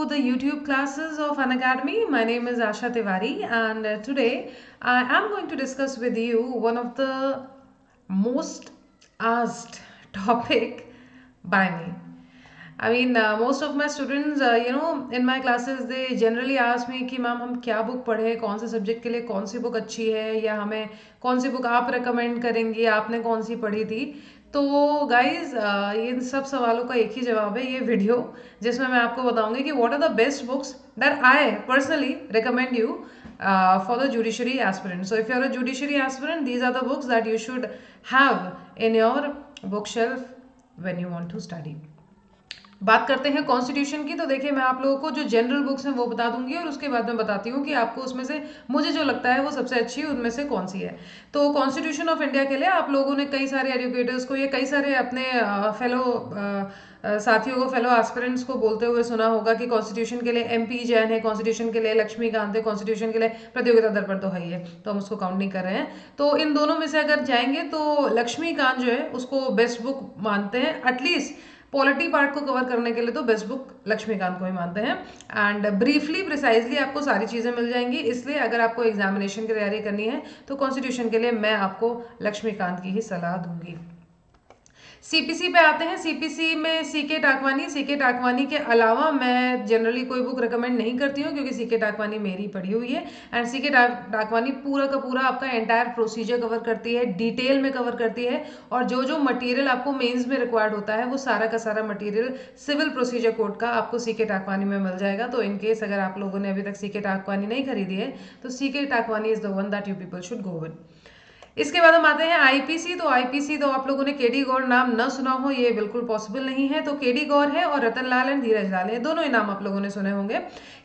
The YouTube classes of Unacademy. My name is Asha Tiwari, and today I am going to discuss with you one of the most asked topic by me. Most of my students, in my classes, they generally ask me कि ma'am हम क्या book पढ़े, कौन से subject के लिए कौन सी book अच्छी है, या हमें कौन सी बुक आप रिकमेंड करेंगी, आपने कौन सी पढ़ी थी। तो गाइज, इन सब सवालों का एक ही जवाब है ये वीडियो, जिसमें मैं आपको बताऊंगी कि what are the best books that I personally recommend you for the judiciary aspirant. So if you are a judiciary aspirant, these are the books that you should have in your bookshelf when you want to study. बात करते हैं constitution की। तो देखिए, मैं आप लोगों को जो जनरल बुक्स हैं वो बता दूंगी, और उसके बाद मैं बताती हूँ कि आपको उसमें से मुझे जो लगता है वो सबसे अच्छी उनमें से कौन सी है। तो कॉन्स्टिट्यूशन ऑफ इंडिया के लिए आप लोगों ने कई सारे एजुकेटर्स को, या कई सारे अपने फेलो साथियों को, फेलो एस्पिरेंट्स को बोलते हुए सुना होगा कि कॉन्स्टिट्यूशन के लिए MP जैन है, कॉन्स्टिट्यूशन के लिए लक्ष्मीकांत है, कॉन्स्टिट्यूशन के लिए प्रतियोगिता दर्पण तो है ही है, तो हम उसको काउंट नहीं कर रहे हैं। तो इन दोनों में से अगर जाएंगे तो लक्ष्मीकांत जो है उसको बेस्ट बुक मानते हैं। एटलीस्ट पॉलिटी पार्ट को कवर करने के लिए तो बेस्ट बुक लक्ष्मीकांत को ही मानते हैं। एंड ब्रीफली प्रिसाइजली आपको सारी चीज़ें मिल जाएंगी, इसलिए अगर आपको एग्जामिनेशन की तैयारी करनी है तो कॉन्स्टिट्यूशन के लिए मैं आपको लक्ष्मीकांत की ही सलाह दूंगी। CPC पे आते हैं। CPC में CK टाकवानी। CK टाकवानी के अलावा मैं जनरली कोई बुक रिकमेंड नहीं करती हूँ, क्योंकि CK टाकवानी मेरी पढ़ी हुई है। एंड CK टाकवानी पूरा का पूरा आपका एंटायर प्रोसीजर कवर करती है, डिटेल में कवर करती है, और जो जो मटेरियल आपको मेंस में रिक्वायर्ड होता है वो सारा का सारा मटेरियल सिविल प्रोसीजर कोड का आपको CK टाकवानी में मिल जाएगा। तो इनकेस अगर आप लोगों ने अभी तक CK टाकवानी नहीं खरीदी है तो CK Takwani is the one that you people should go with. इसके बाद हम आते हैं IPC। तो IPC तो आप लोगों ने KD गौर नाम न सुना हो, ये बिल्कुल पॉसिबल नहीं है। तो KD गौर है और रतन लाल एंड धीरज लाल है, दोनों ही नाम आप लोगों ने सुने होंगे।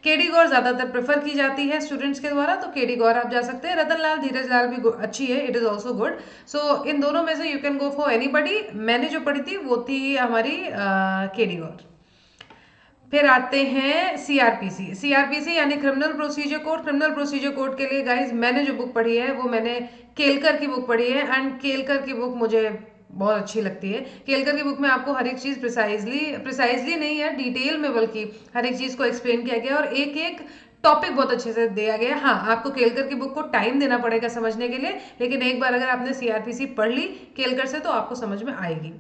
KD गौर ज्यादातर प्रेफर की जाती है स्टूडेंट्स के द्वारा, तो KD गौर आप जा सकते हैं। रतन लाल धीरज लाल भी अच्छी है, इट इज ऑल्सो गुड। सो इन दोनों में से you can go for anybody. मैंने जो पढ़ी थी वो थी हमारी KD गौर। फिर आते हैं CRPC यानी criminal procedure code. Criminal procedure code के लिए गाइज मैंने जो बुक पढ़ी है वो मैंने केलकर की बुक पढ़ी है, एंड केलकर की बुक मुझे बहुत अच्छी लगती है। केलकर की बुक में आपको हर एक चीज़ प्रिसाइजली नहीं है, डिटेल में बल्कि हर एक चीज़ को एक्सप्लेन किया गया, और एक एक टॉपिक बहुत अच्छे से दिया गया है। हाँ, आपको केलकर की बुक को टाइम देना पड़ेगा समझने के लिए, लेकिन एक बार अगर आपने CRPC पढ़ ली केलकर से तो आपको समझ में आएगी।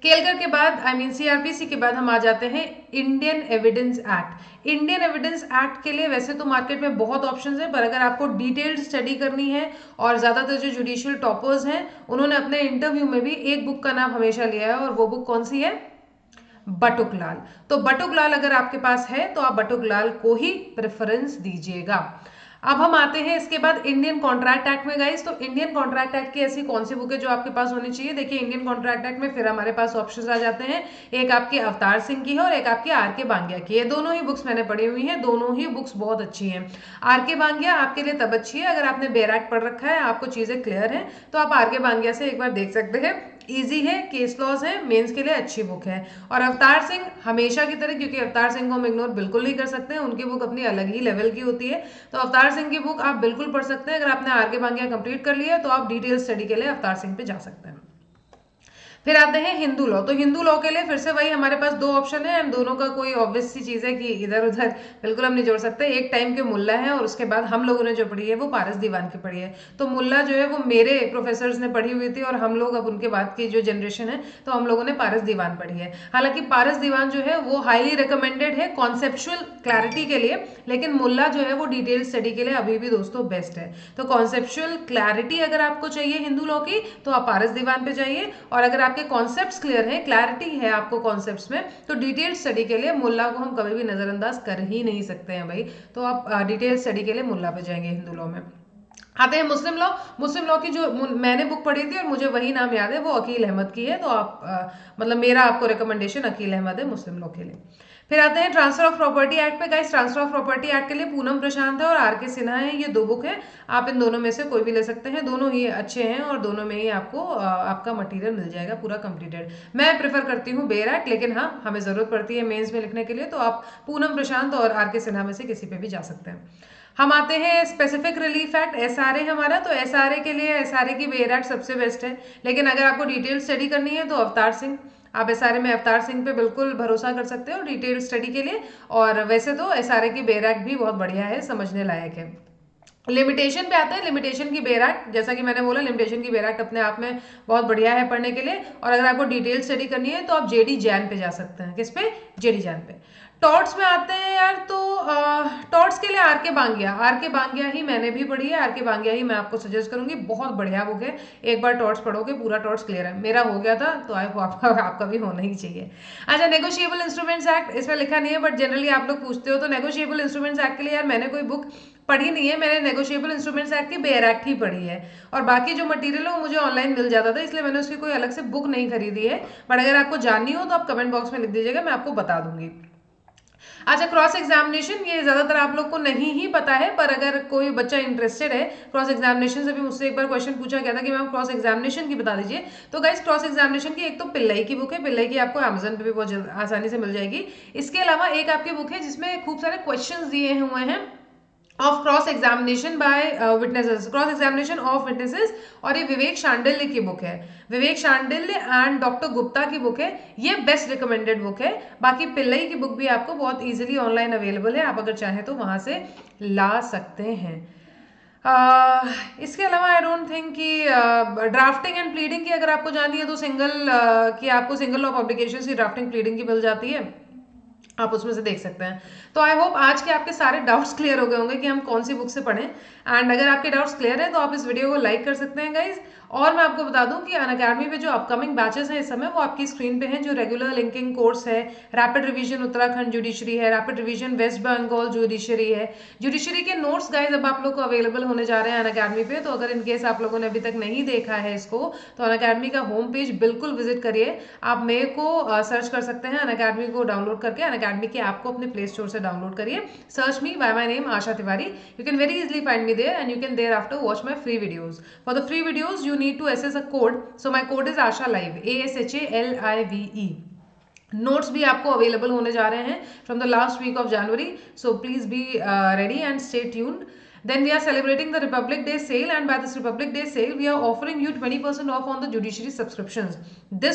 केलकर के बाद CRPC के बाद हम आ जाते हैं Indian evidence act. Indian evidence act के लिए वैसे तो मार्केट में बहुत ऑप्शंस हैं, पर अगर आपको डिटेल्ड स्टडी करनी है, और ज़्यादातर जो जुडिशियल टॉपर्स हैं उन्होंने अपने इंटरव्यू में भी एक बुक का नाम हमेशा लिया है, और वो बुक कौन सी है? बटुकलाल। तो बटुकलाल अगर आपके पास है तो आप बटुकलाल को ही प्रेफरेंस दीजिएगा। अब हम आते हैं इसके बाद इंडियन कॉन्ट्रैक्ट एक्ट में गाइस। तो इंडियन कॉन्ट्रैक्ट एक्ट की ऐसी कौन सी बुक है जो आपके पास होनी चाहिए? देखिए, इंडियन कॉन्ट्रैक्ट एक्ट में फिर हमारे पास ऑप्शंस आ जाते हैं। एक आपके अवतार सिंह की है और एक आपके RK बांगिया की है। दोनों ही बुक्स मैंने पढ़ी हुई हैं, दोनों ही बुक्स बहुत अच्छी हैं। RK बांगिया आपके लिए तब अच्छी है अगर आपने बेर एक्ट पढ़ रखा है, आपको चीजें क्लियर हैं, तो आप RK बांगिया से एक बार देख सकते हैं। इजी है, केस लॉज है, मेंस के लिए अच्छी बुक है। और अवतार सिंह हमेशा की तरह, क्योंकि अवतार सिंह को हम इग्नोर बिल्कुल नहीं कर सकते हैं, उनकी बुक अपनी अलग ही लेवल की होती है। तो अवतार सिंह की बुक आप बिल्कुल पढ़ सकते हैं। अगर आपने RK बांगिया कंप्लीट कर लिया है तो आप डिटेल स्टडी के लिए अवतार सिंह पे जा सकते हैं। फिर आते हैं हिंदू लॉ। तो हिंदू लॉ के लिए फिर से वही हमारे पास दो ऑप्शन है, एंड दोनों का कोई ऑब्वियस सी चीज है कि इधर उधर बिल्कुल हम नहीं जोड़ सकते। एक टाइम के मुल्ला है, और उसके बाद हम लोगों ने जो पढ़ी है वो पारस दीवान की पढ़ी है। तो मुल्ला जो है वो मेरे प्रोफेसर्स ने पढ़ी हुई थी, और हम लोग अब उनके बाद की जो जनरेशन है तो हम लोगों ने पारस दीवान पढ़ी है। हालांकि पारस दीवान जो है वो हाईली रिकमेंडेड है कॉन्सेप्चुअल क्लैरिटी के लिए, लेकिन मुल्ला जो है वो डिटेल स्टडी के लिए अभी भी दोस्तों बेस्ट है। तो कॉन्सेप्चुअल क्लैरिटी अगर आपको चाहिए हिंदू लॉ की तो आप पारस दीवान पे जाइए, और अगर आपके कॉन्सेप्ट्स क्लियर है, क्लैरिटी है आपको कॉन्सेप्ट्स में, तो डिटेल स्टडी के लिए मुल्ला को हम कभी भी नजरअंदाज कर ही नहीं सकते हैं भाई। तो आप डिटेल स्टडी के लिए मुल्ला पे जाएंगे हिंदू लॉ में। आते हैं मुस्लिम लॉ। मुस्लिम लॉ की जो मैंने बुक पढ़ी थी और मुझे वही नाम याद है, वो अकील अहमद की है। तो आप मतलब मेरा आपको रिकमेंडेशन अकील अहमद है मुस्लिम लॉ के लिए। फिर आते हैं ट्रांसफर ऑफ प्रॉपर्टी एक्ट पे guys. Transfer of property act के लिए पूनम प्रशांत है और RK सिन्हा है, ये दो बुक है। आप इन दोनों में से कोई भी ले सकते हैं, दोनों ही अच्छे हैं और दोनों में ही आपको आपका मटेरियल मिल जाएगा पूरा कंप्लीटेड। मैं प्रेफर करती हूँ बेर एक्ट, लेकिन हाँ हमें जरूरत पड़ती है मेंस में लिखने के लिए, तो आप पूनम प्रशांत और RK सिन्हा में से किसी पे भी जा सकते हैं। हम आते हैं स्पेसिफिक रिलीफ एक्ट SRA हमारा। तो SRA के लिए SRA की बेर एक्ट सबसे बेस्ट है, लेकिन अगर आपको डिटेल स्टडी करनी है तो अवतार सिंह, आप SRA में अवतार सिंह पे बिल्कुल भरोसा कर सकते हो डिटेल स्टडी के लिए। और वैसे तो SRA की बेरैक भी बहुत बढ़िया है, समझने लायक है। लिमिटेशन पे आते हैं, लिमिटेशन की बेरैक, जैसा कि मैंने बोला लिमिटेशन की बेरैक अपने आप में बहुत बढ़िया है पढ़ने के लिए। और अगर आपको डिटेल स्टडी करनी है तो आप जेडी जैन पे जा सकते हैं। किस पे? जेडी जैन पे। टॉट्स में आते हैं यार, तो टॉट्स के लिए आर के बांगिया, आर के बांगिया ही मैंने भी पढ़ी है, आर के बांगिया ही मैं आपको सजेस्ट करूंगी, बहुत बढ़िया बुक है। एक बार टॉट्स पढ़ोगे पूरा टॉट्स क्लियर है, मेरा हो गया था तो आई आपका आपका भी होना ही चाहिए। अच्छा, नेगोशिएबल इंस्ट्रूमेंट्स एक्ट, इसमें लिखा नहीं है बट जनरली आप लोग पूछते हो, तो नेगोशिएबल इंस्ट्रूमेंट्स एक्ट के लिए यार मैंने कोई बुक पढ़ी नहीं है, मैंने नेगोशिएबल इंस्ट्रूमेंट्स एक्ट की बेयर एक्ट ही पढ़ी है। और बाकी जो मटेरियल है वो मुझे ऑनलाइन मिल जाता था, इसलिए मैंने उसकी कोई अलग से बुक नहीं खरीदी है। बट अगर आपको जाननी हो तो आप कमेंट बॉक्स में लिख दीजिएगा, मैं आपको बता दूंगी। अच्छा, क्रॉस एग्जामिनेशन, ये ज्यादातर आप लोग को नहीं ही पता है, पर अगर कोई बच्चा इंटरेस्टेड है क्रॉस एग्जामिनेशन से भी, मुझसे एक बार क्वेश्चन पूछा गया था कि मैम क्रॉस एग्जामिनेशन की बता दीजिए। तो गाइस क्रॉस एग्जामिनेशन की एक तो पिल्लई की बुक है, पिल्लई की आपको अमेजन पे भी बहुत आसानी से मिल जाएगी। इसके अलावा एक आपकी बुक है जिसमें खूब सारे क्वेश्चन दिए हुए हैं of cross examination by witnesses, cross examination of witnesses, और ये विवेक शांडिल्य की बुक है, विवेक शांडिल्य एंड डॉक्टर गुप्ता की बुक है। ये बेस्ट रिकमेंडेड बुक है। बाकी पिल्लई की बुक भी आपको बहुत इजीली ऑनलाइन अवेलेबल है, आप अगर चाहें तो वहां से ला सकते हैं। इसके अलावा आई डोंट थिंक कि ड्राफ्टिंग एंड प्लीडिंग की अगर आपको जाननी है तो आपको सिंगल लॉ पब्लिकेशन की ड्राफ्टिंग प्लीडिंग की मिल जाती है, आप उसमें से देख सकते हैं। तो आई होप आज के आपके सारे डाउट्स क्लियर हो गए होंगे कि हम कौन सी बुक से पढ़ें। एंड अगर आपके डाउट्स क्लियर है तो आप इस वीडियो को लाइक कर सकते हैं गाइज। और मैं आपको बता दूं कि अनअकैडमी पे जो अपकमिंग बैचेस हैं इस समय वो आपकी स्क्रीन पे हैं, जो रेगुलर लिंकिंग कोर्स है, रैपिड रिवीजन उत्तराखंड जुडिशरी है, rapid revision West Bengal judiciary है। जुडिशरी के नोट्स गाइज अब आप लोग को अवेलेबल होने जा रहे हैं अनअकैडमी पे, तो अगर इनकेस आप लोगों ने अभी तक नहीं देखा है इसको तो अनअकैडमी का होम पेज बिल्कुल विजिट करिए। आप मेरे को सर्च कर सकते हैं अनअकैडमी को डाउनलोड करके, अनअकैडमी की ऐप को अपने प्ले स्टोर से डाउनलोड करिए, search me by my name Asha Tiwari, you can very easily find me there and you can there after watch my free videos. For the free videos you need to access a code, so my code is ASHA Live, ASHALIVE। Notes भी आपको available होने जा रहे हैं from the last week of January, so please be ready and stay tuned. Then we are celebrating the Republic Day sale, and by this Republic Day sale we are offering you 20% off on the judiciary subscriptions. This